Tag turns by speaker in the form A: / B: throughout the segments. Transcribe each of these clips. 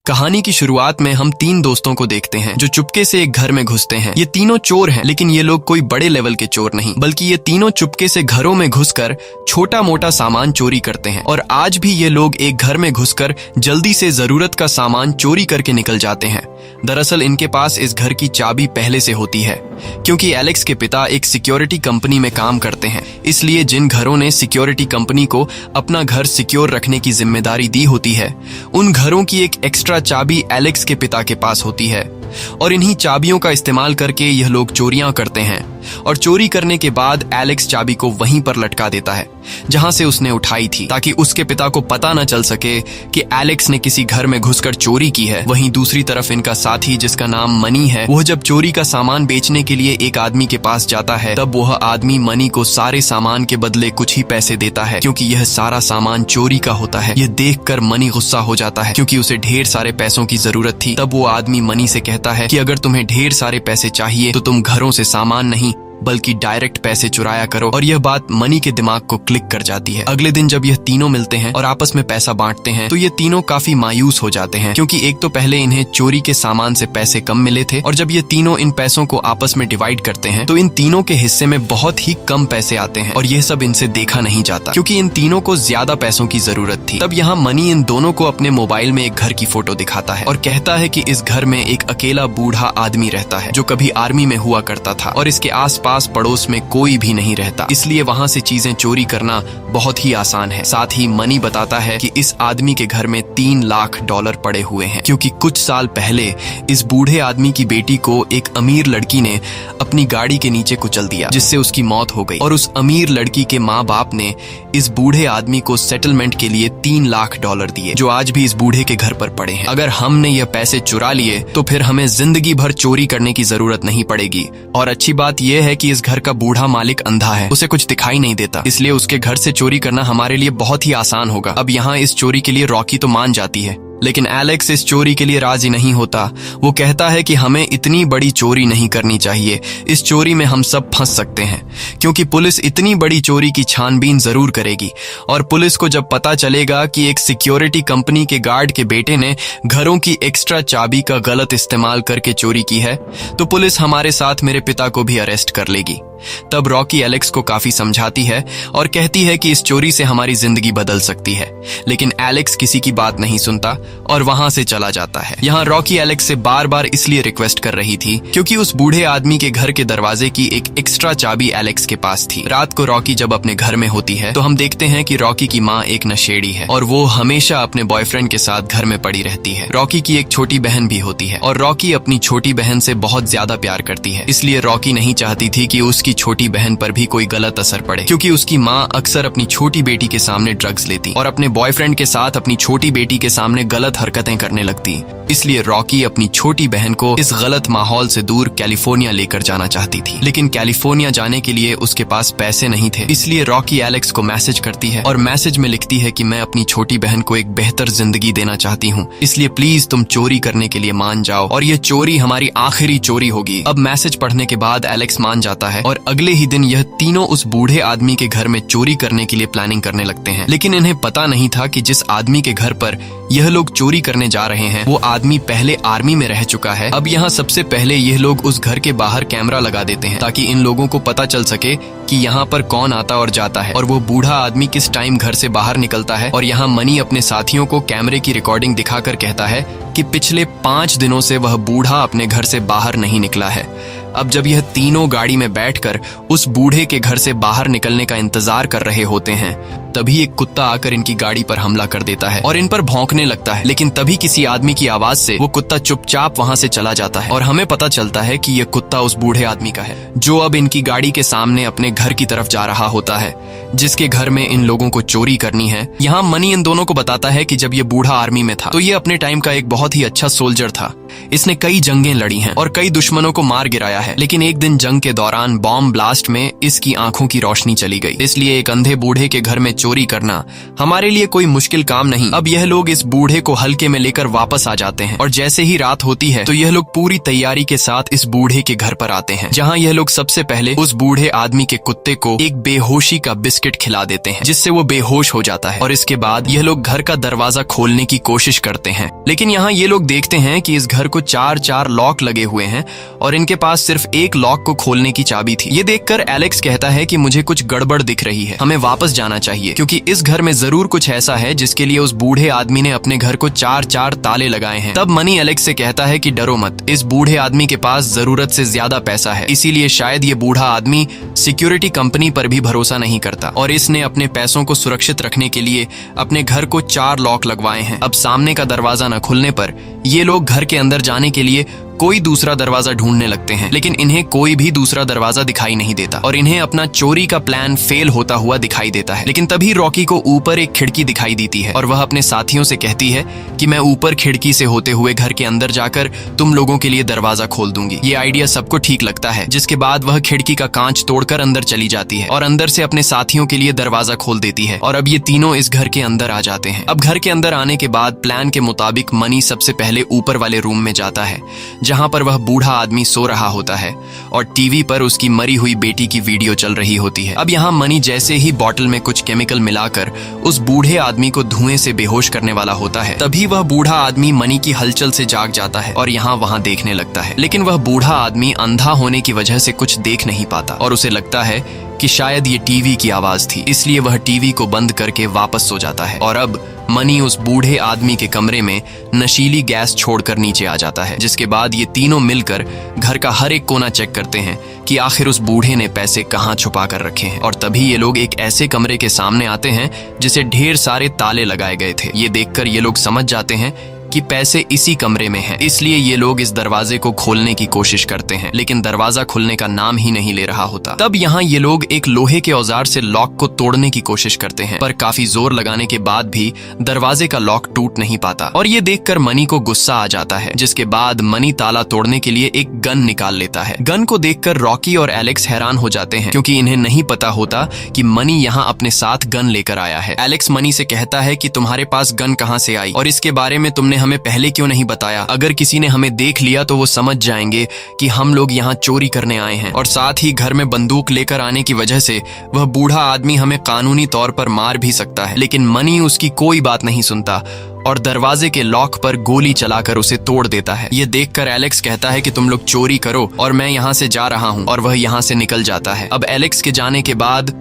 A: कहानी की शुरुआत में हम तीन दोस्तों को देखते हैं जो चुपके से एक घर में घुसते हैं। ये तीनों चोर हैं, लेकिन ये लोग कोई बड़े लेवल के चोर नहीं, बल्कि ये तीनों चुपके से घरों में घुसकर छोटा मोटा सामान चोरी करते हैं। और आज भी ये लोग एक घर में घुसकर जल्दी से जरूरत का सामान चोरी करके निकल जाते हैं। दरअसल इनके पास इस घर की चाबी पहले से होती है, क्योंकि एलेक्स के पिता एक सिक्योरिटी कंपनी में काम करते हैं। इसलिए जिन घरों ने सिक्योरिटी कंपनी को अपना घर सिक्योर रखने की जिम्मेदारी दी होती है, उन घरों की एक एक्स्ट्रा चाबी एलेक्स के पिता के पास होती है। और इन्हीं चाबियों का इस्तेमाल करके यह लोग चोरियां करते हैं। और चोरी करने के बाद एलेक्स चाबी को वहीं पर लटका देता है जहां से उसने उठाई थी, ताकि उसके पिता को पता न चल सके कि एलेक्स ने किसी घर में घुसकर चोरी की है। वहीं दूसरी तरफ इनका साथी, जिसका नाम मनी है, वह जब चोरी का सामान बेचने के लिए एक आदमी के पास जाता है, तब वह आदमी मनी को सारे सामान के बदले कुछ ही पैसे देता है, क्योंकि यह सारा सामान चोरी का होता है। यह देखकर मनी गुस्सा हो जाता है, क्योंकि उसे ढेर सारे पैसों की जरूरत थी। तब वो आदमी मनी से कहता है कि अगर तुम्हें ढेर सारे पैसे चाहिए तो तुम घरों से सामान नहीं बल्कि डायरेक्ट पैसे चुराया करो। और यह बात मनी के दिमाग को क्लिक कर जाती है। अगले दिन जब यह तीनों मिलते हैं और आपस में पैसा बांटते हैं, तो ये तीनों काफी मायूस हो जाते हैं, क्योंकि एक तो पहले इन्हें चोरी के सामान से पैसे कम मिले थे, और जब ये तीनों इन पैसों को आपस में डिवाइड करते हैं तो इन तीनों के हिस्से में बहुत ही कम पैसे आते हैं। और यह सब इनसे देखा नहीं जाता, क्योंकि इन तीनों को ज्यादा पैसों की जरूरत थी। तब यहाँ मनी इन दोनों को अपने मोबाइल में एक घर की फोटो दिखाता है और कहता है कि इस घर में एक अकेला बूढ़ा आदमी रहता है, जो कभी आर्मी में हुआ करता था, और इसके आसपास पड़ोस में कोई भी नहीं रहता, इसलिए वहां से चीजें चोरी करना बहुत ही आसान है। साथ ही मनी बताता है कि इस आदमी के घर में $3 लाख पड़े हुए हैं, क्योंकि कुछ साल पहले इस बूढ़े आदमी की बेटी को एक अमीर लड़की ने अपनी गाड़ी के नीचे कुचल दिया, जिससे उसकी मौत हो गई। और उस अमीर लड़की के माँ बाप ने इस बूढ़े आदमी को सेटलमेंट के लिए $3 लाख दिए, जो आज भी इस बूढ़े के घर पर पड़े हैं। अगर हमने ये पैसे चुरा लिए तो फिर हमें जिंदगी भर चोरी करने की जरूरत नहीं पड़ेगी। और अच्छी बात यह है कि इस घर का बूढ़ा मालिक अंधा है, उसे कुछ दिखाई नहीं देता, इसलिए उसके घर से चोरी करना हमारे लिए बहुत ही आसान होगा। अब यहाँ इस चोरी के लिए रॉकी तो मान जाती है, लेकिन एलेक्स इस चोरी के लिए राजी नहीं होता। वो कहता है कि हमें इतनी बड़ी चोरी नहीं करनी चाहिए, इस चोरी में हम सब फंस सकते हैं, क्योंकि पुलिस इतनी बड़ी चोरी की छानबीन जरूर करेगी। और पुलिस को जब पता चलेगा कि एक सिक्योरिटी कंपनी के गार्ड के बेटे ने घरों की एक्स्ट्रा चाबी का गलत इस्तेमाल करके चोरी की है, तो पुलिस हमारे साथ मेरे पिता को भी अरेस्ट कर लेगी। तब रॉकी एलेक्स को काफी समझाती है और कहती है कि इस चोरी से हमारी जिंदगी बदल सकती है, लेकिन एलेक्स किसी की बात नहीं सुनता और वहां से चला जाता है। यहाँ रॉकी एलेक्स से बार बार इसलिए रिक्वेस्ट कर रही थी क्योंकि उस बूढ़े आदमी के घर के दरवाजे की एक एक्स्ट्रा चाबी एलेक्स के पास थी। रात को रॉकी जब अपने घर में होती है तो हम देखते हैं कि रॉकी की माँ एक नशेड़ी है और वो हमेशा अपने बॉयफ्रेंड के साथ घर में पड़ी रहती है। रॉकी की एक छोटी बहन भी होती है और रॉकी अपनी छोटी बहन से बहुत ज्यादा प्यार करती है, इसलिए रॉकी नहीं चाहती थी कि उसकी छोटी बहन पर भी कोई गलत असर पड़े, क्योंकि उसकी माँ अक्सर अपनी छोटी बेटी के सामने ड्रग्स लेती और अपने बॉयफ्रेंड के साथ अपनी छोटी बेटी के सामने गलत हरकतें करने लगती। इसलिए रॉकी अपनी छोटी बहन को इस गलत माहौल से दूर कैलिफोर्निया लेकर जाना चाहती थी, लेकिन कैलिफोर्निया जाने के लिए उसके पास पैसे नहीं थे। इसलिए रॉकी एलेक्स को मैसेज करती है और मैसेज में लिखती है कि मैं अपनी छोटी बहन को एक बेहतर जिंदगी देना चाहती हूँ, इसलिए प्लीज तुम चोरी करने के लिए मान जाओ और ये चोरी हमारी आखिरी चोरी होगी। अब मैसेज पढ़ने के बाद एलेक्स मान जाता है और अगले ही दिन यह तीनों उस बूढ़े आदमी के घर में चोरी करने के लिए प्लानिंग करने लगते हैं। लेकिन इन्हें पता नहीं था कि जिस आदमी के घर पर यह लोग चोरी करने जा रहे हैं वो आदमी पहले आर्मी में रह चुका है। अब यहाँ सबसे पहले यह लोग उस घर के बाहर कैमरा लगा देते हैं, ताकि इन लोगों को पता चल सके कि यहाँ पर कौन आता और जाता है और वो बूढ़ा आदमी किस टाइम घर से बाहर निकलता है। और यहाँ मनी अपने साथियों को कैमरे की रिकॉर्डिंग दिखाकर कहता है कि पिछले 5 दिनों से वह बूढ़ा अपने घर से बाहर नहीं निकला है। अब जब यह तीनों गाड़ी में बैठकर उस बूढ़े के घर से बाहर निकलने का इंतजार कर रहे होते हैं, तभी एक कुत्ता आकर इनकी गाड़ी पर हमला कर देता है और इन पर भौंकने लगता है। लेकिन तभी किसी आदमी की आवाज से वो कुत्ता चुपचाप वहां से चला जाता है और हमें पता चलता है कि यह कुत्ता उस बूढ़े आदमी का है, जो अब इनकी गाड़ी के सामने अपने घर की तरफ जा रहा होता है, जिसके घर में इन लोगों को चोरी करनी है। यहाँ मनी इन दोनों को बताता है कि जब ये बूढ़ा आर्मी में था तो ये अपने टाइम का एक बहुत ही अच्छा सोल्जर था, इसने कई जंगें लड़ी हैं और कई दुश्मनों को मार गिराया है, लेकिन एक दिन जंग के दौरान बॉम्ब ब्लास्ट में इसकी आंखों की रोशनी चली गई। इसलिए एक अंधे बूढ़े के घर में चोरी करना हमारे लिए कोई मुश्किल काम नहीं। अब यह लोग इस बूढ़े को हल्के में लेकर वापस आ जाते हैं और जैसे ही रात होती है तो यह लोग पूरी तैयारी के साथ इस बूढ़े के घर पर आते हैं, जहां यह लोग सबसे पहले उस बूढ़े आदमी के कुत्ते को एक बेहोशी का बिस्किट खिला देते हैं, जिससे वो बेहोश हो जाता है। और इसके बाद यह लोग घर का दरवाजा खोलने की कोशिश करते हैं, लेकिन यहाँ ये लोग देखते हैं कि इस घर को 4 लॉक लगे हुए हैं और इनके पास सिर्फ एक लॉक को खोलने की चाबी थी। ये देखकर एलेक्स कहता है कि मुझे कुछ गड़बड़ दिख रही है, हमें वापस जाना चाहिए, क्योंकि इस घर में जरूर कुछ ऐसा है जिसके लिए उस बूढ़े आदमी ने अपने घर को 4 ताले लगाए हैं। तब मनी एलेक्स से कहता है कि डरो मत, इस बूढ़े आदमी के पास जरूरत से ज्यादा पैसा है, इसीलिए शायद ये बूढ़ा आदमी सिक्योरिटी कंपनी पर भी भरोसा नहीं करता और इसने अपने पैसों को सुरक्षित रखने के लिए अपने घर को 4 लॉक लगवाए हैं। अब सामने का दरवाजा न खुलने पर ये लोग घर के अंदर जाने के लिए कोई दूसरा दरवाजा ढूंढने लगते हैं, लेकिन इन्हें कोई भी दूसरा दरवाजा दिखाई नहीं देता और इन्हें अपना चोरी का प्लान फेल होता हुआ दिखाई देता है। लेकिन तभी रॉकी को ऊपर एक खिड़की दिखाई देती है और वह अपने साथियों से कहती है कि मैं ऊपर खिड़की से होते हुए घर के अंदर जाकर तुम लोगों के लिए दरवाजा खोल दूंगी। ये आइडिया सबको ठीक लगता है, जिसके बाद वह खिड़की का कांच तोड़कर अंदर चली जाती है और अंदर से अपने साथियों के लिए दरवाजा खोल देती है और अब ये तीनों इस घर के अंदर आ जाते हैं। अब घर के अंदर आने के बाद प्लान के मुताबिक मनी सबसे पहले ऊपर वाले रूम में जाता है, जहां पर वह बूढ़ा आदमी सो रहा होता है और टीवी पर उसकी मरी हुई बेटी की वीडियो चल रही होती है। अब यहाँ मनी जैसे ही बॉटल में कुछ केमिकल मिलाकर उस बूढ़े आदमी को धुएं से बेहोश करने वाला होता है, तभी वह बूढ़ा आदमी मनी की हलचल से जाग जाता है और यहाँ वहाँ देखने लगता है। लेकिन वह बूढ़ा आदमी अंधा होने की वजह से कुछ देख नहीं पाता और उसे लगता है कि शायद ये टीवी की आवाज थी, इसलिए वह टीवी को बंद करके वापस सो जाता है। और अब मनी उस बूढ़े आदमी के कमरे में नशीली गैस छोड़कर नीचे आ जाता है, जिसके बाद ये तीनों मिलकर घर का हर एक कोना चेक करते हैं कि आखिर उस बूढ़े ने पैसे कहाँ छुपा कर रखे हैं। और तभी ये लोग एक ऐसे कमरे के सामने आते हैं जिसे ढेर सारे ताले लगाए गए थे। ये देखकर ये लोग समझ जाते हैं कि पैसे इसी कमरे में हैं, इसलिए ये लोग इस दरवाजे को खोलने की कोशिश करते हैं, लेकिन दरवाजा खुलने का नाम ही नहीं ले रहा होता। तब यहाँ ये लोग एक लोहे के औजार से लॉक को तोड़ने की कोशिश करते हैं, पर काफी जोर लगाने के बाद भी दरवाजे का लॉक टूट नहीं पाता और ये देखकर मनी को गुस्सा आ जाता है, जिसके बाद मनी ताला तोड़ने के लिए एक गन निकाल लेता है। गन को देखकर रॉकी और एलेक्स हैरान हो जाते हैं, क्योंकि इन्हें नहीं पता होता कि मनी यहाँ अपने साथ गन लेकर आया है। एलेक्स मनी से कहता है कि तुम्हारे पास गन कहाँ से आई और इसके बारे में तुमने हमें पहले क्यों नहीं बताया? अगर किसी ने हमें देख लिया तो वो समझ जाएंगे कि हम लोग यहाँ चोरी करने आए हैं और साथ ही घर में बंदूक लेकर आने की वजह से वह बूढ़ा आदमी हमें कानूनी तौर पर मार भी सकता है। लेकिन मनी उसकी कोई बात नहीं सुनता और दरवाजे के लॉक पर गोली चलाकर उसे तोड़ देता है। ये देखकर एलेक्स कहता है कि तुम लोग चोरी करो और मैं यहाँ से जा रहा हूँ, और वह यहाँ से निकल जाता है। अब एलेक्स के जाने के बाद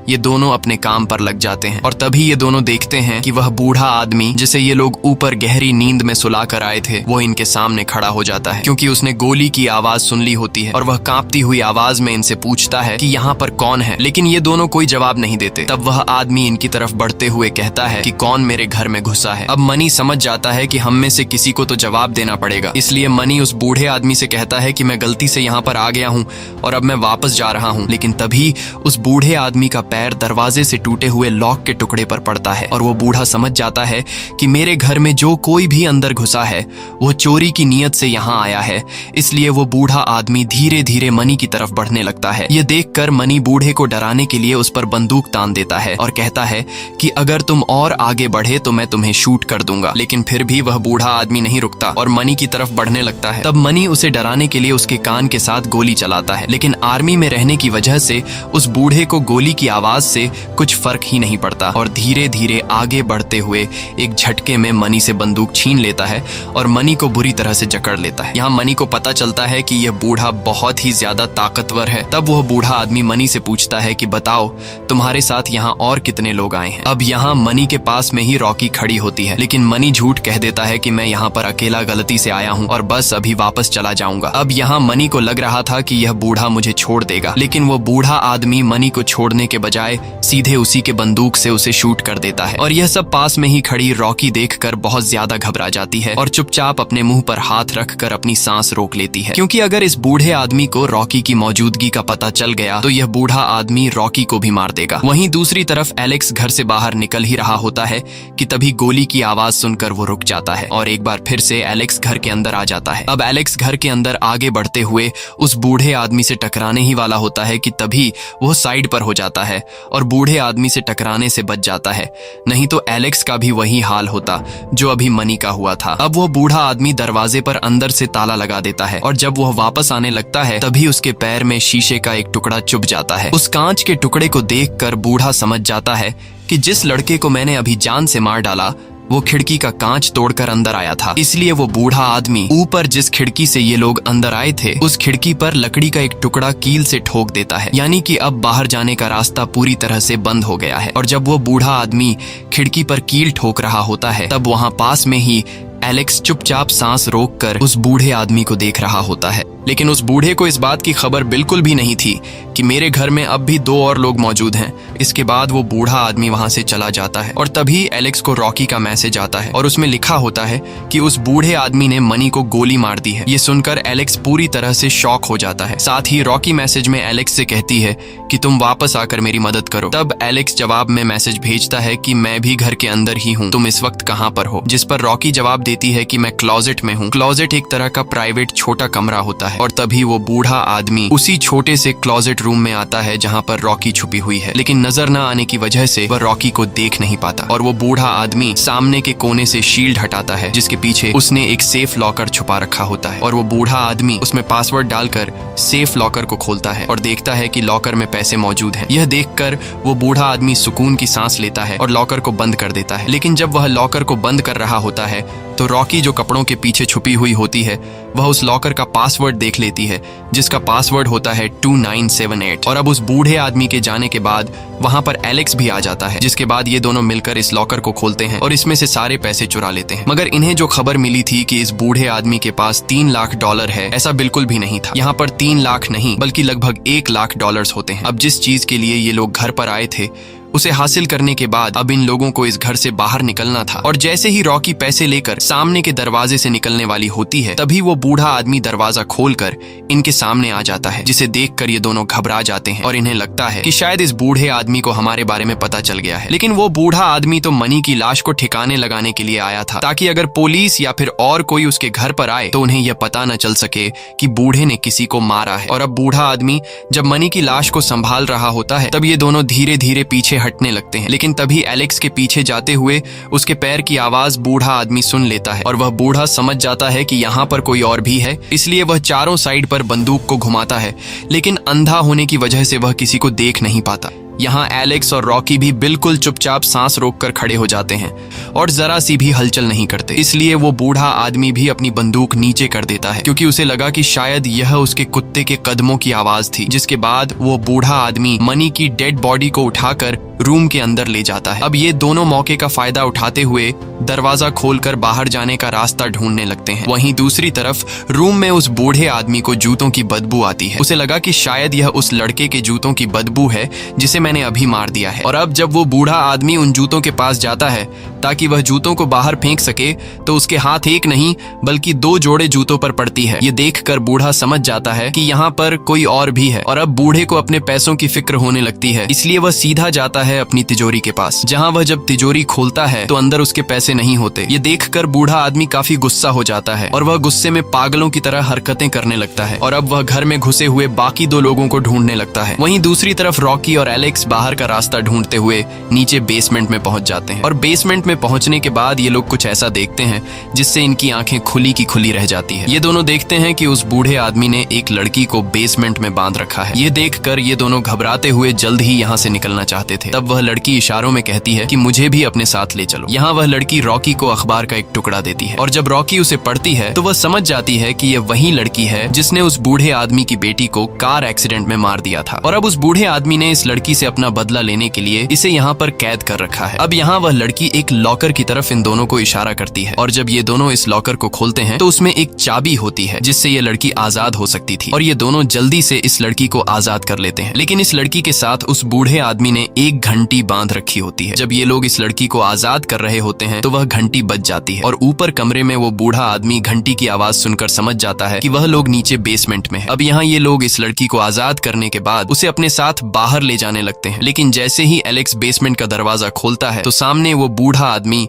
A: ये दोनों अपने काम पर लग जाते हैं और तभी ये दोनों देखते हैं कि वह बूढ़ा आदमी जिसे ये लोग ऊपर गहरी नींद में सुला कर आए थे, वो इनके सामने खड़ा हो जाता है, क्योंकि उसने गोली की आवाज सुन ली होती है और वह कांपती हुई आवाज में इनसे पूछता है कि यहाँ पर कौन है। लेकिन ये दोनों कोई जवाब नहीं देते। तब वह आदमी इनकी तरफ बढ़ते हुए कहता है कि कौन मेरे घर में घुसा है। अब मनी समझ जाता है कि हम में से किसी को तो जवाब देना पड़ेगा, इसलिए मनी उस बूढ़े आदमी से कहता है कि मैं गलती से यहाँ पर आ गया हूँ और अब मैं वापस जा रहा हूँ। लेकिन तभी उस बूढ़े आदमी का पैर दरवाजे से टूटे हुए लॉक के टुकड़े पर पड़ता है और वो बूढ़ा समझ जाता है कि मेरे घर में जो कोई भी अंदर घुसा है वो चोरी की नीयत से यहाँ आया है। इसलिए वो बूढ़ा आदमी धीरे धीरे मनी की तरफ बढ़ने लगता है। ये देखकर मनी बूढ़े को डराने के लिए उस पर बंदूक तान देता है और कहता है कि अगर तुम और आगे बढ़े तो मैं तुम्हें शूट कर दूंगा। लेकिन फिर भी वह बूढ़ा आदमी नहीं रुकता और मनी की तरफ बढ़ने लगता है। तब मनी उसे डराने के लिए उसके कान के साथ गोली चलाता है, लेकिन आर्मी में रहने की वजह से उस बूढ़े को गोली की आवाज से कुछ फर्क ही नहीं पड़ता और धीरे धीरे आगे बढ़ते हुए एक झटके में मनी से बंदूक छीन लेता है और मनी को बुरी तरह से जकड़ लेता है। यहाँ मनी को पता चलता है कि यह बूढ़ा बहुत ही ज्यादा ताकतवर है। तब वह बूढ़ा आदमी मनी से पूछता है कि बताओ तुम्हारे साथ यहाँ और कितने लोग आए हैं। अब यहाँ मनी के पास में ही रॉकी खड़ी होती है, लेकिन मनी झूठ कह देता है कि मैं यहाँ पर अकेला गलती से आया हूँ और बस अभी वापस चला जाऊंगा। अब यहाँ मनी को लग रहा था कि यह बूढ़ा मुझे छोड़ देगा, लेकिन वो बूढ़ा आदमी मनी को छोड़ने के बजाय सीधे उसी के बंदूक से उसे शूट कर देता है। और यह सब पास में ही खड़ी रॉकी देखकर बहुत ज्यादा घबरा जाती है और चुपचाप अपने मुंह पर हाथ रखकर अपनी सांस रोक लेती है, क्योंकि अगर इस बूढ़े आदमी को रॉकी की मौजूदगी का पता चल गया तो यह बूढ़ा आदमी रॉकी को भी मार देगा। वहीं दूसरी तरफ एलेक्स घर से बाहर निकल ही रहा होता है कि तभी गोली की आवाज सुनकर वो रुक जाता है और एक बार फिर से एलेक्स घर के अंदर आ जाता है। अब एलेक्स घर के अंदर आगे बढ़ते हुए उस बूढ़े आदमी से टकराने ही वाला होता है कि तभी वो साइड पर हो जाता है और बूढ़े आदमी से टकराने से बच जाता है, नहीं तो एलेक्स का भी वही हाल होता जो अभी मनी का हुआ था। अब वो बूढ़ा आदमी दरवाजे पर अंदर से ताला लगा देता है और जब वह वापस आने लगता है तभी उसके पैर में शीशे का एक टुकड़ा चुभ जाता है। उस कांच के टुकड़े को देखकर बूढ़ा समझ जाता है कि जिस लड़के को मैंने अभी जान से मार डाला वो खिड़की का कांच तोड़कर अंदर आया था। इसलिए वो बूढ़ा आदमी ऊपर जिस खिड़की से ये लोग अंदर आए थे उस खिड़की पर लकड़ी का एक टुकड़ा कील से ठोक देता है, यानी कि अब बाहर जाने का रास्ता पूरी तरह से बंद हो गया है। और जब वो बूढ़ा आदमी खिड़की पर कील ठोक रहा होता है तब वहां पास में ही एलेक्स चुपचाप सांस रोककर उस बूढ़े आदमी को देख रहा होता है। लेकिन उस बूढ़े को इस बात की खबर बिल्कुल भी नहीं थी कि मेरे घर में अब भी 2 और लोग मौजूद हैं। इसके बाद वो बूढ़ा आदमी वहां से चला जाता है और तभी एलेक्स को रॉकी का मैसेज आता है और उसमें लिखा होता है कि उस बूढ़े आदमी ने मनी को गोली मार दी है। ये सुनकर एलेक्स पूरी तरह से शॉक हो जाता है। साथ ही रॉकी मैसेज में एलेक्स से कहती है कि तुम वापस आकर मेरी मदद करो। तब एलेक्स जवाब में मैसेज भेजता है कि मैं भी घर के अंदर ही हूँ, तुम इस वक्त कहाँ पर हो? जिस पर रॉकी जवाब देती है कि मैं क्लोजेट में हूँ। क्लोजेट एक तरह का प्राइवेट छोटा कमरा होता है और तभी वो बूढ़ा आदमी उसी छोटे से क्लोजेट रूम में आता है जहाँ पर रॉकी छुपी हुई है, लेकिन नजर न आने की वजह से वह रॉकी को देख नहीं पाता और वो बूढ़ा आदमी सामने के कोने से शील्ड हटाता है जिसके पीछे उसने एक सेफ लॉकर छुपा रखा होता है और वो बूढ़ा आदमी उसमें पासवर्ड डालकर सेफ लॉकर को खोलता है और देखता है कि लॉकर में पैसे मौजूद हैं। यह देखकर वो बूढ़ा आदमी सुकून की सांस लेता है और लॉकर को बंद कर देता है। लेकिन जब वह लॉकर को बंद कर रहा होता है तो रॉकी जो कपड़ों के पीछे छुपी हुई होती है वह उस लॉकर का पासवर्ड देख लेती है जिसका पासवर्ड होता है 2978। और अब उस बूढ़े आदमी के जाने के बाद वहां पर एलेक्स भी आ जाता है, जिसके बाद ये दोनों मिलकर इस लॉकर को खोलते हैं और इसमें से सारे पैसे चुरा लेते हैं। मगर इन्हें जो खबर मिली थी कि इस बूढ़े आदमी के पास $3 लाख है, ऐसा बिल्कुल भी नहीं था। यहाँ पर 3 लाख नहीं बल्कि लगभग $1 लाख होते हैं। अब जिस चीज के लिए ये लोग घर पर आए थे उसे हासिल करने के बाद अब इन लोगों को इस घर से बाहर निकलना था और जैसे ही रॉकी पैसे लेकर सामने के दरवाजे से निकलने वाली होती है तभी वो बूढ़ा आदमी दरवाजा खोलकर इनके सामने आ जाता है, जिसे देखकर ये दोनों घबरा जाते हैं और इन्हें लगता है कि शायद इस बूढ़े आदमी को हमारे बारे में पता चल गया है। लेकिन वो बूढ़ा आदमी तो मनी की लाश को ठिकाने लगाने के लिए आया था ताकि अगर पुलिस या फिर और कोई उसके घर पर आए तो उन्हें यह पता न चल सके कि बूढ़े ने किसी को मारा है। और अब बूढ़ा आदमी जब मनी की लाश को संभाल रहा होता है तब ये दोनों धीरे धीरे पीछे हटने लगते हैं। लेकिन तभी एलेक्स के पीछे जाते हुए उसके पैर की आवाज बूढ़ा आदमी सुन लेता है और वह बूढ़ा समझ जाता है कि यहाँ पर कोई और भी है, इसलिए वह चारों साइड पर बंदूक को घुमाता है, लेकिन अंधा होने की वजह से वह किसी को देख नहीं पाता। यहाँ एलेक्स और रॉकी भी बिल्कुल चुपचाप सांस रोककर खड़े हो जाते हैं और जरा सी भी हलचल नहीं करते। इसलिए वो बूढ़ा आदमी भी अपनी बंदूक नीचे कर देता है क्योंकि उसे लगा कि शायद यह उसके कुत्ते के कदमों की आवाज थी। जिसके बाद वो बूढ़ा आदमी मनी की डेड बॉडी को उठाकर रूम के अंदर ले जाता है। अब ये दोनों मौके का फायदा उठाते हुए दरवाजा खोलकर बाहर जाने का रास्ता ढूंढने लगते हैं। वहीं दूसरी तरफ रूम में उस बूढ़े आदमी को जूतों की बदबू आती है। उसे लगा कि शायद यह उस लड़के के जूतों की बदबू है जिसे मैंने अभी मार दिया है। और अब जब वो बूढ़ा आदमी उन जूतों के पास जाता है ताकि वह जूतों को बाहर फेंक सके तो उसके हाथ एक नहीं बल्कि 2 जोड़े जूतों पर पड़ती है। ये देखकर बूढ़ा समझ जाता है कि यहाँ पर कोई और भी है और अब बूढ़े को अपने पैसों की फिक्र होने लगती है, इसलिए वह सीधा जाता है अपनी तिजोरी के पास, जहाँ वह जब तिजोरी खोलता है तो अंदर उसके पैसे नहीं होते। ये देखकर बूढ़ा आदमी काफी गुस्सा हो जाता है और वह गुस्से में पागलों की तरह हरकतें करने लगता है और अब वह घर में घुसे हुए बाकी 2 लोगों को ढूंढने लगता है। वहीं दूसरी तरफ रॉकी और एलेक्स बाहर का रास्ता ढूंढते हुए नीचे बेसमेंट में पहुंच जाते हैं और बेसमेंट में पहुंचने के बाद ये लोग कुछ ऐसा देखते हैं जिससे इनकी आंखें खुली की खुली रह जाती है। ये दोनों देखते हैं कि उस बूढ़े आदमी ने एक लड़की को बेसमेंट में बांध रखा है। ये देखकर ये दोनों घबराते हुए जल्द ही यहाँ से निकलना चाहते थे। तब वह लड़की इशारों में कहती है कि मुझे भी अपने साथ ले चलो। यहाँ वह लड़की रॉकी को अखबार का एक टुकड़ा देती है और जब रॉकी उसे पढ़ती है तो वह समझ जाती है कि यह वही लड़की है जिसने उस बूढ़े आदमी की बेटी को कार एक्सीडेंट में मार दिया था। और अब उस बूढ़े आदमी ने इस लड़की से अपना बदला लेने के लिए इसे यहाँ पर कैद कर रखा है। अब यहाँ वह लड़की एक लॉकर की तरफ इन दोनों को इशारा करती है और जब ये दोनों इस लॉकर को खोलते हैं तो उसमें एक चाबी होती है जिससे ये लड़की आजाद हो सकती थी और ये दोनों जल्दी से इस लड़की को आजाद कर लेते हैं। लेकिन इस लड़की के साथ उस बूढ़े आदमी ने एक घंटी बांध रखी होती है। जब ये लोग इस लड़की को आजाद कर रहे होते हैं तो वह घंटी बज जाती है और ऊपर कमरे में वो बूढ़ा आदमी घंटी की आवाज सुनकर समझ जाता है कि वह लोग नीचे बेसमेंट में है। अब यहाँ ये लोग इस लड़की को आजाद करने के बाद उसे अपने साथ बाहर ले जाने लगते हैं। लेकिन जैसे ही एलेक्स बेसमेंट का दरवाजा खोलता है तो सामने वो बूढ़ा आदमी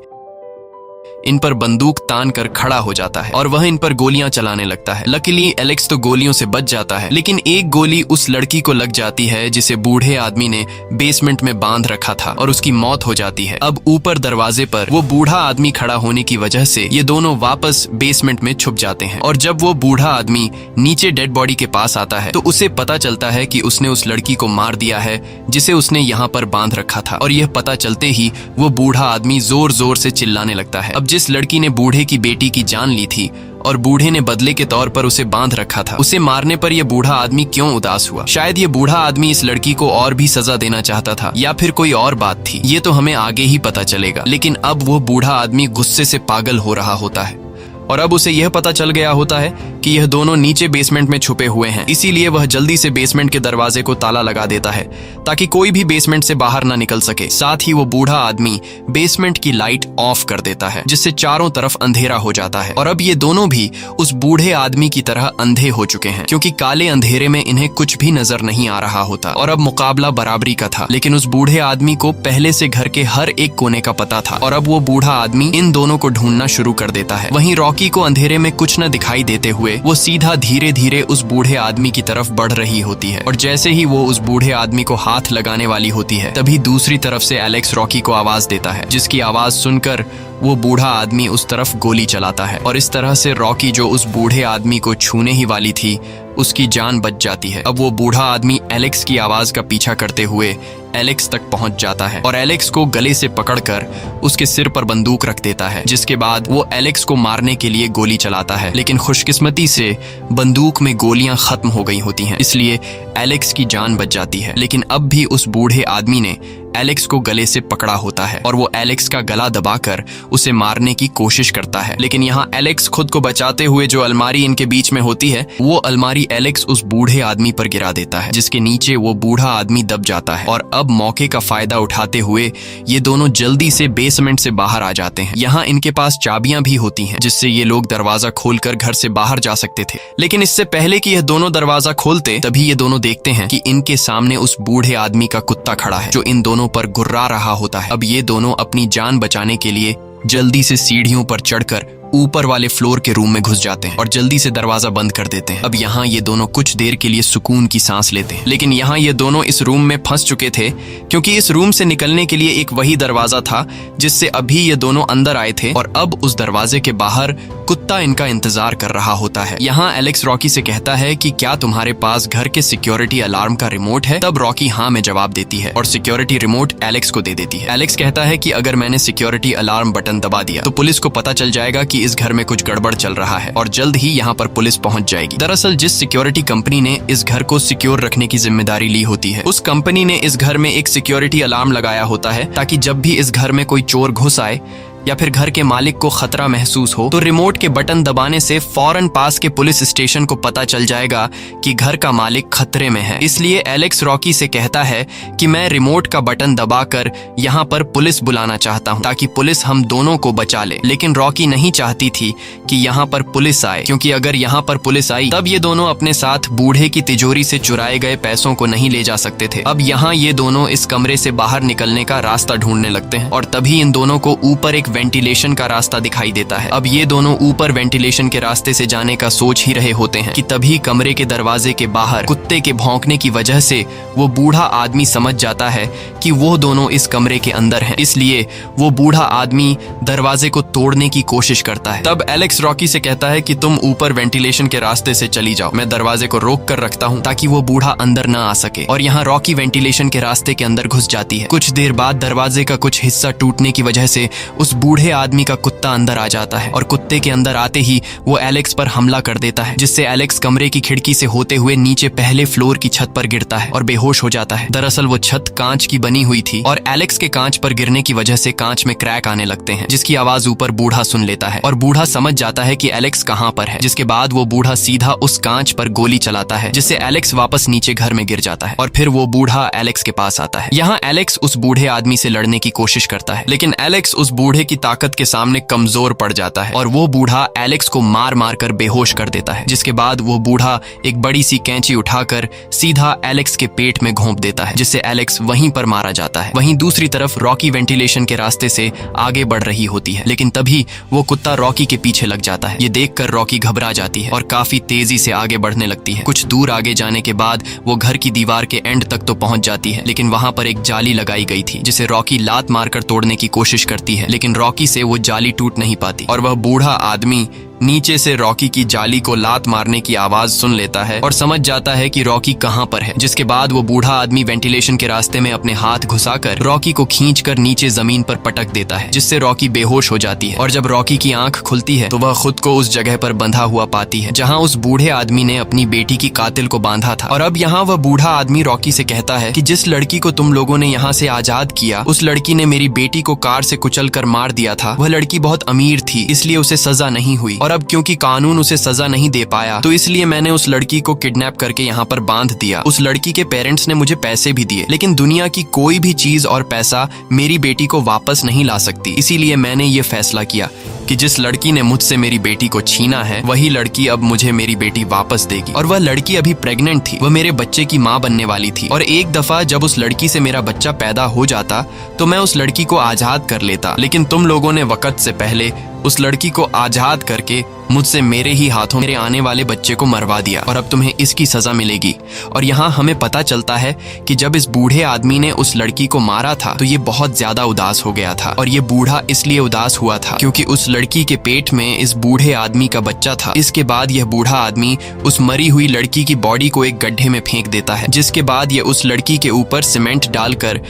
A: इन पर बंदूक तान कर खड़ा हो जाता है और वह इन पर गोलियां चलाने लगता है। लकीली एलेक्स तो गोलियों से बच जाता है, लेकिन एक गोली उस लड़की को लग जाती है जिसे बूढ़े आदमी ने बेसमेंट में बांध रखा था और उसकी मौत हो जाती है। अब ऊपर दरवाजे पर वो बूढ़ा आदमी खड़ा होने की वजह से ये दोनों वापस बेसमेंट में छुप जाते हैं और जब वो बूढ़ा आदमी नीचे डेड बॉडी के पास आता है तो उसे पता चलता है कि उसने उस लड़की को मार दिया है जिसे उसने यहाँ पर बांध रखा था और यह पता चलते ही वो बूढ़ा आदमी जोर जोर से चिल्लाने लगता है। अब जिस लड़की ने बूढ़े की बेटी की जान ली थी और बूढ़े ने बदले के तौर पर उसे बांध रखा था, उसे मारने पर यह बूढ़ा आदमी क्यों उदास हुआ? शायद ये बूढ़ा आदमी इस लड़की को और भी सजा देना चाहता था या फिर कोई और बात थी, ये तो हमें आगे ही पता चलेगा। लेकिन अब वो बूढ़ा आदमी गुस्से से पागल हो रहा होता है और अब उसे यह पता चल गया होता है कि यह दोनों नीचे बेसमेंट में छुपे हुए हैं। इसीलिए वह जल्दी से बेसमेंट के दरवाजे को ताला लगा देता है ताकि कोई भी बेसमेंट से बाहर ना निकल सके। साथ ही वो बूढ़ा आदमी बेसमेंट की लाइट ऑफ कर देता है जिससे चारों तरफ अंधेरा हो जाता है और अब ये दोनों भी उस बूढ़े आदमी की तरह अंधे हो चुके हैं क्योंकि काले अंधेरे में इन्हें कुछ भी नजर नहीं आ रहा होता और अब मुकाबला बराबरी का था। लेकिन उस बूढ़े आदमी को पहले से घर के हर एक कोने का पता था और अब वो बूढ़ा आदमी इन दोनों को ढूंढना शुरू कर देता है। वहीं रॉकी को अंधेरे में कुछ न दिखाई देते हुए वो सीधा धीरे धीरे उस बूढ़े आदमी की तरफ बढ़ रही होती है और जैसे ही वो उस बूढ़े आदमी को हाथ लगाने वाली होती है तभी दूसरी तरफ से एलेक्स रॉकी को आवाज देता है, जिसकी आवाज सुनकर वो बूढ़ा आदमी उस तरफ गोली चलाता है और इस तरह से रॉकी जो उस बूढ़े आदमी को छूने ही वाली थी उसकी जान बच जाती है। अब वो बूढ़ा आदमी एलेक्स की आवाज का पीछा करते हुए एलेक्स तक पहुंच जाता है और एलेक्स को गले से पकड़कर उसके सिर पर बंदूक रख देता है, जिसके बाद वो एलेक्स को मारने के लिए गोली चलाता है। लेकिन खुशकिस्मती से बंदूक में गोलियां खत्म हो गई होती हैं, इसलिए एलेक्स की जान बच जाती है। लेकिन अब भी उस बूढ़े आदमी ने एलेक्स को गले से पकड़ा होता है और वो एलेक्स का गला दबाकर उसे मारने की कोशिश करता है। लेकिन यहाँ एलेक्स खुद को बचाते हुए जो अलमारी इनके बीच में होती है वो अलमारी एलेक्स उस बूढ़े आदमी पर गिरा देता है, जिसके नीचे वो बूढ़ा आदमी दब जाता है और अब मौके का फायदा उठाते हुए ये दोनों जल्दी से बेसमेंट से बाहर आ जाते हैं। यहाँ इनके पास चाबियां भी होती हैं जिससे ये लोग दरवाजा खोलकर घर से बाहर जा सकते थे। लेकिन इससे पहले कि यह दोनों दरवाजा खोलते तभी ये दोनों देखते हैं कि इनके सामने उस बूढ़े आदमी का कुत्ता खड़ा है जो इन दोनों पर गुर्रा रहा होता है। अब ये दोनों अपनी जान बचाने के लिए जल्दी से सीढ़ियों पर चढ़कर ऊपर वाले फ्लोर के रूम में घुस जाते हैं और जल्दी से दरवाजा बंद कर देते हैं। अब यहाँ ये दोनों कुछ देर के लिए सुकून की सांस लेते हैं। लेकिन यहाँ ये दोनों इस रूम में फंस चुके थे क्योंकि इस रूम से निकलने के लिए एक वही दरवाजा था जिससे अभी ये दोनों अंदर आए थे और अब उस दरवाजे के बाहर कुत्ता इनका इंतजार कर रहा होता है। यहाँ एलेक्स रॉकी से कहता है कि क्या तुम्हारे पास घर के सिक्योरिटी अलार्म का रिमोट है? तब रॉकी हाँ में जवाब देती है और सिक्योरिटी रिमोट एलेक्स को दे देती है। एलेक्स कहता है कि अगर मैंने सिक्योरिटी अलार्म बटन दबा दिया तो पुलिस को पता चल जाएगा कि इस घर में कुछ गड़बड़ चल रहा है और जल्द ही यहाँ पर पुलिस पहुंच जाएगी। दरअसल जिस सिक्योरिटी कंपनी ने इस घर को सिक्योर रखने की जिम्मेदारी ली होती है उस कंपनी ने इस घर में एक सिक्योरिटी अलार्म लगाया होता है ताकि जब भी इस घर में कोई चोर घुस आए या फिर घर के मालिक को खतरा महसूस हो तो रिमोट के बटन दबाने से फौरन पास के पुलिस स्टेशन को पता चल जाएगा कि घर का मालिक खतरे में है। इसलिए एलेक्स रॉकी से कहता है कि मैं रिमोट का बटन दबाकर यहाँ पर पुलिस बुलाना चाहता हूँ ताकि पुलिस हम दोनों को बचा ले। लेकिन रॉकी नहीं चाहती थी कि यहाँ पर पुलिस आए क्योंकि अगर यहाँ पर पुलिस आई तब ये दोनों अपने साथ बूढ़े की तिजोरी से चुराए गए पैसों को नहीं ले जा सकते थे। अब यहाँ ये दोनों इस कमरे से बाहर निकलने का रास्ता ढूंढने लगते हैं और तभी इन दोनों को ऊपर एक वेंटिलेशन का रास्ता दिखाई देता है। अब ये दोनों ऊपर वेंटिलेशन के रास्ते से जाने का सोच ही रहे होते हैं कि तभी कमरे के दरवाजे के बाहर कुत्ते के भौंकने की वजह से वो बूढ़ा आदमी समझ जाता है कि वो दोनों इस कमरे के अंदर हैं। इसलिए वो बूढ़ा आदमी दरवाजे को तोड़ने की कोशिश करता है। तब एलेक्स रॉकी से कहता है कि तुम ऊपर वेंटिलेशन के रास्ते से चली जाओ, मैं दरवाजे को रोक कर रखता हूँ ताकि वो बूढ़ा अंदर न आ सके। और यहाँ रॉकी वेंटिलेशन के रास्ते के अंदर घुस जाती है। कुछ देर बाद दरवाजे का कुछ हिस्सा टूटने की वजह से उस बूढ़े आदमी का कुत्ता अंदर आ जाता है और कुत्ते के अंदर आते ही वो एलेक्स पर हमला कर देता है, जिससे एलेक्स कमरे की खिड़की से होते हुए नीचे पहले फ्लोर की छत पर गिरता है और बेहोश हो जाता है। दरअसल वो छत कांच की बनी हुई थी और एलेक्स के कांच पर गिरने की वजह से कांच में क्रैक आने लगते हैं, जिसकी आवाज ऊपर बूढ़ा सुन लेता है और बूढ़ा समझ जाता है कि एलेक्स कहाँ पर है। जिसके बाद वो बूढ़ा सीधा उस कांच पर गोली चलाता है, जिससे एलेक्स वापस नीचे घर में गिर जाता है और फिर वो बूढ़ा एलेक्स के पास आता है। यहाँ एलेक्स उस बूढ़े आदमी से लड़ने की कोशिश करता है, लेकिन एलेक्स उस बूढ़े की ताकत के सामने कमजोर पड़ जाता है और वो बूढ़ा एलेक्स को मार मार कर बेहोश कर देता है। जिसके बाद वो बूढ़ा एक बड़ी सी कैंची उठाकर सीधा एलेक्स के पेट में घोंप देता है, जिससे एलेक्स वहीं पर मारा जाता है। वहीं दूसरी तरफ रॉकी वेंटिलेशन के रास्ते से आगे बढ़ रही होती है, लेकिन तभी वो कुत्ता रॉकी के पीछे लग जाता है। ये देखकर रॉकी घबरा जाती है और काफी तेजी से आगे बढ़ने लगती है। कुछ दूर आगे जाने के बाद वो घर की दीवार के एंड तक तो पहुंच जाती है, लेकिन वहां पर एक जाली लगाई गई थी, जिसे रॉकी लात मारकर तोड़ने की कोशिश करती है, लेकिन रॉकी से वो जाली टूट नहीं पाती और वह बूढ़ा आदमी नीचे से रॉकी की जाली को लात मारने की आवाज सुन लेता है और समझ जाता है कि रॉकी कहां पर है। जिसके बाद वो बूढ़ा आदमी वेंटिलेशन के रास्ते में अपने हाथ घुसाकर रॉकी को खींचकर नीचे जमीन पर पटक देता है, जिससे रॉकी बेहोश हो जाती है और जब रॉकी की आंख खुलती है तो वह खुद को उस जगह पर बंधा हुआ पाती है जहां उस बूढ़े आदमी ने अपनी बेटी की कातिल को बांधा था। और अब यहाँ वह बूढ़ा आदमी रॉकी से कहता है कि जिस लड़की को तुम लोगों ने यहाँ से आजाद किया, उस लड़की ने मेरी बेटी को कार से कुचल कर मार दिया था। वह लड़की बहुत अमीर थी, इसलिए उसे सजा नहीं हुई और अब क्योंकि कानून उसे सजा नहीं दे पाया तो इसलिए मैंने उस लड़की को किडनैप करके यहाँ पर बांध दिया। उस लड़की के पेरेंट्स ने मुझे पैसे भी दिए, लेकिन दुनिया की कोई भी चीज और पैसा मेरी बेटी को वापस नहीं ला सकती। इसीलिए मैंने ये फैसला किया कि जिस लड़की ने मुझसे मेरी बेटी को छीना है, वही लड़की अब मुझे मेरी बेटी वापस देगी। और वह लड़की अभी प्रेग्नेंट थी, वह मेरे बच्चे की माँ बनने वाली थी और एक दफा जब उस लड़की से मेरा बच्चा पैदा हो जाता तो मैं उस लड़की को आजाद कर लेता, लेकिन तुम लोगों ने वक्त से पहले उस लड़की को आजाद करके मुझसे मेरे ही हाथों मेरे आने वाले बच्चे को मरवा दिया और अब तुम्हें इसकी सजा मिलेगी। और यहाँ हमें पता चलता है कि जब इस बूढ़े आदमी ने उस लड़की को मारा था तो ये बहुत ज्यादा उदास हो गया था और ये बूढ़ा इसलिए उदास हुआ था क्योंकि उस लड़की के पेट में इस बूढ़े आदमी का बच्चा था। इसके बाद यह बूढ़ा आदमी उस मरी हुई लड़की की बॉडी को एक गड्ढे में फेंक देता है, जिसके बाद यह उस लड़की के ऊपर सीमेंट डालकर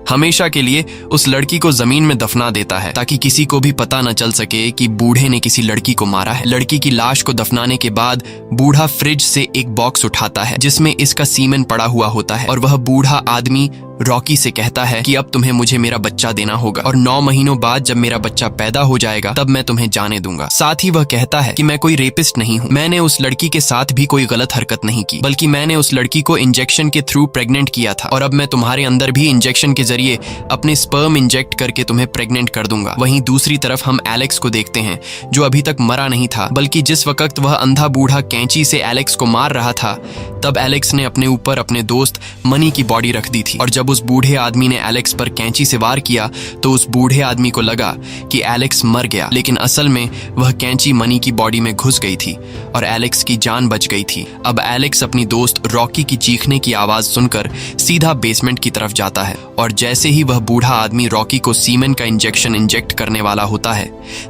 A: हमेशा के लिए उस लड़की को जमीन में दफना देता है ताकि किसी को भी पता न चल सके कि बूढ़े ने किसी लड़की को मारा है। लड़की की लाश को दफनाने के बाद बूढ़ा फ्रिज से एक बॉक्स उठाता है जिसमें इसका सीमेन पड़ा हुआ होता है और वह बूढ़ा आदमी रॉकी से कहता है कि अब तुम्हें मुझे मेरा बच्चा देना होगा और 9 महीनों बाद जब मेरा बच्चा पैदा हो जाएगा तब मैं तुम्हें जाने दूंगा। साथ ही वह कहता है कि मैं कोई रेपिस्ट नहीं हूँ, मैंने उस लड़की के साथ भी कोई गलत हरकत नहीं की, बल्कि मैंने उस लड़की को इंजेक्शन के थ्रू प्रेग्नेंट किया था और अब मैं तुम्हारे अंदर भी इंजेक्शन के जरिए अपने स्पर्म इंजेक्ट करके तुम्हें प्रेग्नेंट कर दूंगा। वहीं दूसरी तरफ हम एलेक्स को देखते हैं जो अभी तक मरा नहीं था, बल्कि जिस वक्त वह अंधा बूढ़ा कैंची से एलेक्स को मार रहा था तब एलेक्स ने अपने ऊपर अपने दोस्त मनी की बॉडी रख दी थी और जब उस बूढ़े आदमी ने एलेक्स पर कैंची से वार किया तो उस बूढ़े आदमी को लगा कि एलेक्स मर गया, लेकिन असल में वह कैंची मनी की बॉडी में घुस गई थी और एलेक्स की जान बच गई थी। अब एलेक्स अपनी दोस्त रॉकी की चीखने की आवाज सुनकर सीधा बेसमेंट की तरफ जाता है और जैसे ही वह बूढ़ा आदमी रॉकी को सीमेन का इंजेक्शन इंजेक्ट करने वाला होता है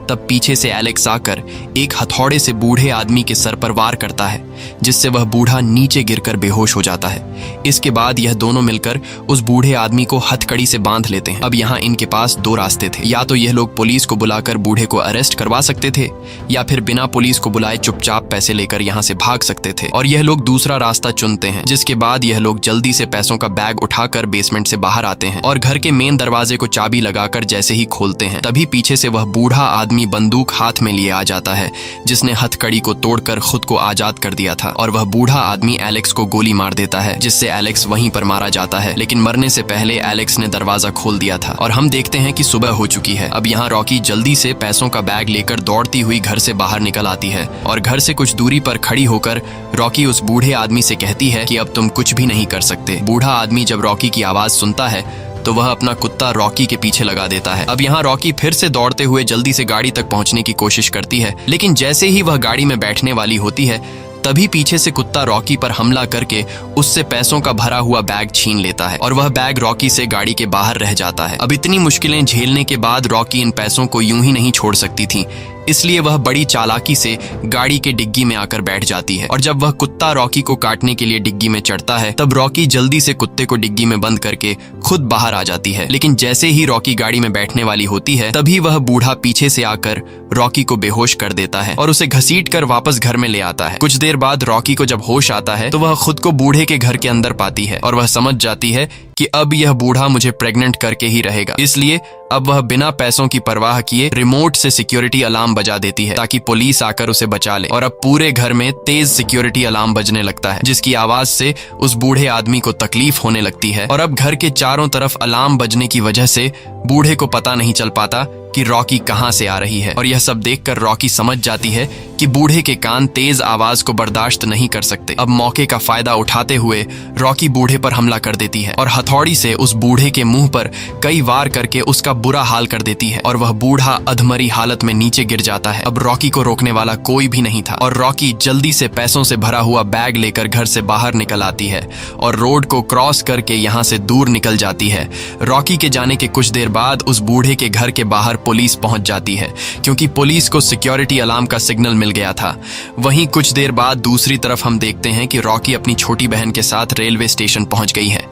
A: तब पीछे से एलेक्स आकर एक हथौड़े से बूढ़े आदमी के सर पर वार करता है, जिससे वह बूढ़ा नीचे गिरकर बेहोश हो जाता है। इसके बाद यह दोनों मिलकर उस बूढ़े आदमी को हथकड़ी से बांध लेते हैं। अब यहाँ इनके पास 2 रास्ते थे, या तो यह लोग पुलिस को बुलाकर बूढ़े को अरेस्ट करवा सकते थे या फिर बिना पुलिस को बुलाए चुपचाप पैसे लेकर यहाँ से भाग सकते थे, और यह लोग दूसरा रास्ता चुनते हैं। जिसके बाद यह लोग जल्दी से पैसों का बैग उठाकर बेसमेंट से बाहर आते हैं और घर के मेन दरवाजे को चाबी लगाकर जैसे ही खोलते हैं तभी पीछे से वह बूढ़ा आदमी बंदूक हाथ में लिए आ जाता है जिसने हथकड़ी को तोड़कर खुद को आजाद कर दिया था और वह बूढ़ा आदमी एलेक्स को गोली मार देता है, जिससे एलेक्स वहीं पर मारा जाता है। लेकिन मरने से पहले एलेक्स ने दरवाजा खोल दिया था और हम देखते हैं कि सुबह हो चुकी है। अब यहाँ रॉकी जल्दी से पैसों का बैग लेकर दौड़ती हुई घर से बाहर निकल आती है और घर से कुछ दूरी पर खड़ी होकर रॉकी उस बूढ़े आदमी से कहती है कि अब तुम कुछ भी नहीं कर सकते। बूढ़ा आदमी जब रॉकी की आवाज सुनता है तो वह अपना कुत्ता रॉकी के पीछे लगा देता है। अब यहाँ रॉकी फिर से दौड़ते हुए जल्दी से गाड़ी तक पहुंचने की कोशिश करती है, लेकिन जैसे ही वह गाड़ी में बैठने वाली होती है तभी पीछे से कुत्ता रॉकी पर हमला करके उससे पैसों का भरा हुआ बैग छीन लेता है और वह बैग रॉकी से गाड़ी के बाहर रह जाता है। अब इतनी मुश्किलें झेलने के बाद रॉकी इन पैसों को यूं ही नहीं छोड़ सकती थी, इसलिए वह बड़ी चालाकी से गाड़ी के डिग्गी में आकर बैठ जाती है। और जब वह कुत्ता रॉकी को काटने के लिए डिग्गी में चढ़ता है तब रॉकी जल्दी से कुत्ते को डिग्गी में बंद करके खुद बाहर आ जाती है। लेकिन जैसे ही रॉकी गाड़ी में बैठने वाली होती है तभी वह बूढ़ा पीछे से आकर रॉकी को बेहोश कर देता है और उसे घसीट कर वापस घर में ले आता है। कुछ देर बाद रॉकी को जब होश आता है तो वह खुद को बूढ़े के घर के अंदर पाती है और वह समझ जाती है कि अब यह बूढ़ा मुझे प्रेग्नेंट करके ही रहेगा। इसलिए अब वह बिना पैसों की परवाह किए रिमोट से सिक्योरिटी अलार्म बजा देती है ताकि पुलिस आकर उसे बचा ले। और अब पूरे घर में तेज सिक्योरिटी अलार्म बजने लगता है जिसकी आवाज से उस बूढ़े आदमी को तकलीफ होने लगती है। और अब घर के चारों तरफ अलार्म बजने की वजह से बूढ़े को पता नहीं चल पाता कि रॉकी कहां से आ रही है। और यह सब देखकर रॉकी समझ जाती है कि बूढ़े के कान तेज आवाज को बर्दाश्त नहीं कर सकते। अब मौके का फायदा उठाते हुए रॉकी बूढ़े पर हमला कर देती है और हथौड़ी से उस बूढ़े के मुंह पर कई वार करके उसका बुरा हाल कर देती है और वह बूढ़ा अधमरी हालत में नीचे गिर जाता है। अब रॉकी को रोकने वाला कोई भी नहीं था और रॉकी जल्दी से पैसों से भरा हुआ बैग लेकर घर से बाहर निकल आती है और रोड को क्रॉस करके यहाँ से दूर निकल जाती है। रॉकी के जाने के कुछ देर बाद उस बूढ़े के घर के बाहर पुलिस पहुंच जाती है क्योंकि पुलिस को सिक्योरिटी अलार्म का सिग्नल मिल गया था। वहीं कुछ देर बाद दूसरी तरफ हम देखते हैं कि रॉकी अपनी छोटी बहन के साथ रेलवे स्टेशन पहुंच गई है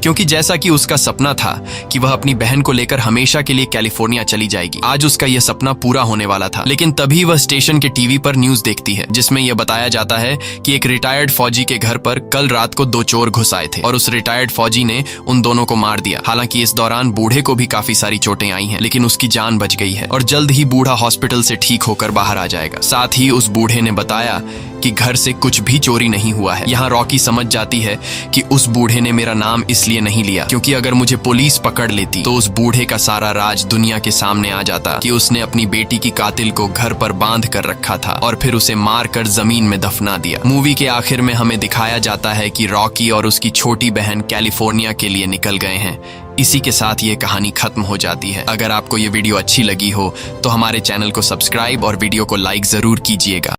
A: क्योंकि जैसा कि उसका सपना था कि वह अपनी बहन को लेकर हमेशा के लिए कैलिफोर्निया चली जाएगी, आज उसका यह सपना पूरा होने वाला था। लेकिन तभी वह स्टेशन के टीवी पर न्यूज देखती है जिसमें यह बताया जाता है कि एक रिटायर्ड फौजी के घर पर कल रात को 2 चोर घुस आए थे और उस रिटायर्ड फौजी ने उन दोनों को मार दिया। हालांकि इस दौरान बूढ़े को भी काफी सारी चोटें आई हैं लेकिन उसकी जान बच गई है और जल्द ही बूढ़ा हॉस्पिटल से ठीक होकर बाहर आ जाएगा। साथ ही उस बूढ़े ने बताया कि घर से कुछ भी चोरी नहीं हुआ है। यहाँ रॉकी समझ जाती है कि उस बूढ़े ने मेरा नाम इसलिए नहीं लिया क्योंकि अगर मुझे पुलिस पकड़ लेती तो उस बूढ़े का सारा राज दुनिया के सामने आ जाता कि उसने अपनी बेटी की कातिल को घर पर बांध कर रखा था और फिर उसे मार कर जमीन में दफना दिया। मूवी के आखिर में हमें दिखाया जाता है कि रॉकी और उसकी छोटी बहन कैलिफोर्निया के लिए निकल गए हैं। इसी के साथ ये कहानी खत्म हो जाती है। अगर आपको ये वीडियो अच्छी लगी हो तो हमारे चैनल को सब्सक्राइब और वीडियो को लाइक जरूर कीजिएगा।